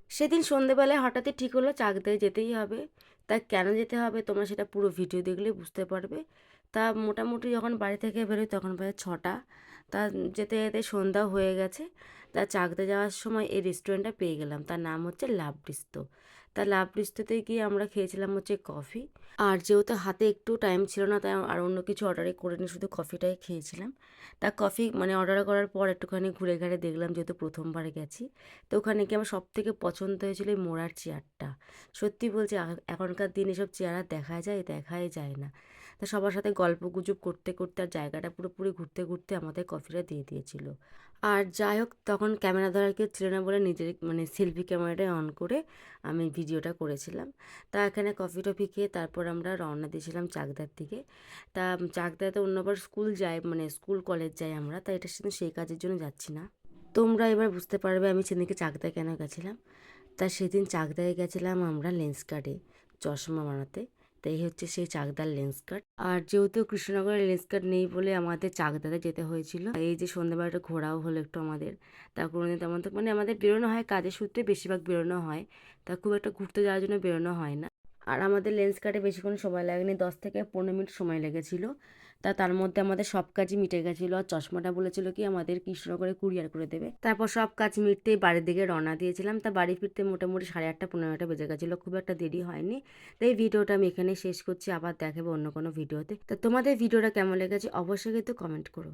সেদিন সন্ধেবেলায় হঠাৎই ঠিক হলো চাকদায় যেতেই হবে। তা কেন যেতে হবে তোমরা সেটা পুরো ভিডিও দেখলেই বুঝতে পারবে। তা মোটামুটি যখন বাড়ি থেকে বেরোই তখন প্রায় 6টা। তা যেতে যেতে সন্ধ্যাও হয়ে গেছে। তা চাকদা যাওয়ার সময় এই রেস্টুরেন্টটা পেয়ে গেলাম। তার নাম হচ্ছে লাভ ডিস্তো। তা লাভ ডিস্টোতে গিয়ে আমরা খেয়েছিলাম হচ্ছে কফি। আর যেহেতু হাতে একটু টাইম ছিল না তাই আর অন্য কিছু অর্ডারই করিনি, শুধু কফিটাই খেয়েছিলাম। তা কফি মানে অর্ডার করার পর একটুখানি ঘুরে ঘারে দেখলাম, যেহেতু প্রথমবার গেছি। তো ওখানে গিয়ে আমার সবথেকে পছন্দ হয়েছিল এই মোড়ার চেয়ারটা। সত্যি বলছি এখনকার দিনে এসব চেয়ার আর দেখা যায়? দেখাই যায় না। তা সবার সাথে গল্পগুজব করতে করতে আর জায়গাটা পুরোপুরি ঘুরতে ঘুরতে আমাদের কফিটা দিয়ে দিয়েছিল। আর যাই হোক, তখন ক্যামেরা ধরার কেউ ছিল না বলে নিজের মানে সেলফি ক্যামেরাটাই অন করে আমি ভিডিওটা করেছিলাম। তা এখানে কফি টফি খেয়ে তারপর আমরা রওনা দিয়েছিলাম চাকদার দিকে। তা চাকদাতে অন্যবার স্কুল যাই, মানে স্কুল কলেজ যাই আমরা, তা এটা শুধু সেই কাজের জন্য যাচ্ছি না। তোমরা এবার বুঝতে পারবে আমি সেদিনকে চাকদায় কেন গেছিলাম। তা সেদিন চাকদায় গেছিলাম আমরা লেন্স কার্টে চশমা বানাতে। তাই হচ্ছে সেই চাকদার লেন্স কার্ট। আর যেহেতু কৃষ্ণনগরের লেন্স কার্ট নেই বলে আমাদের চাকদাতে যেতে হয়েছিল। এই যে সন্ধ্যাবেলাটা ঘোরাও হলো একটু আমাদের। তা কোনোদিন তেমন তো মানে আমাদের বেরোনো হয় কাজের সূত্রে, বেশিরভাগ বেরোনো হয়। তা খুব একটা ঘুরতে যাওয়ার জন্য বেরোনো হয় না। আর আমাদের লেন্স কার্টে বেশিক্ষণ সময় লাগেনি, 10 থেকে 15 মিনিট সময় লেগেছিল। তা তার মধ্যে আমাদের সব কাজই মিটে গেছিলো। আর চশমাটা বলেছিল কি আমাদের কৃষ্ণনগরে কুরিয়ার করে দেবে। তারপর সব কাজ মিটতেই বাড়ির দিকে রওনা দিয়েছিলাম। তা বাড়ি ফিরতে মোটামুটি 8:30 15টা বেজে গেছিলো, খুব একটা দেরি হয়নি। তো এই ভিডিওটা আমি এখানে শেষ করছি, আবার দেখাবো অন্য কোনো ভিডিওতে। তা তোমাদের ভিডিওটা কেমন লেগেছে অবশ্যই কিন্তু কমেন্ট করো।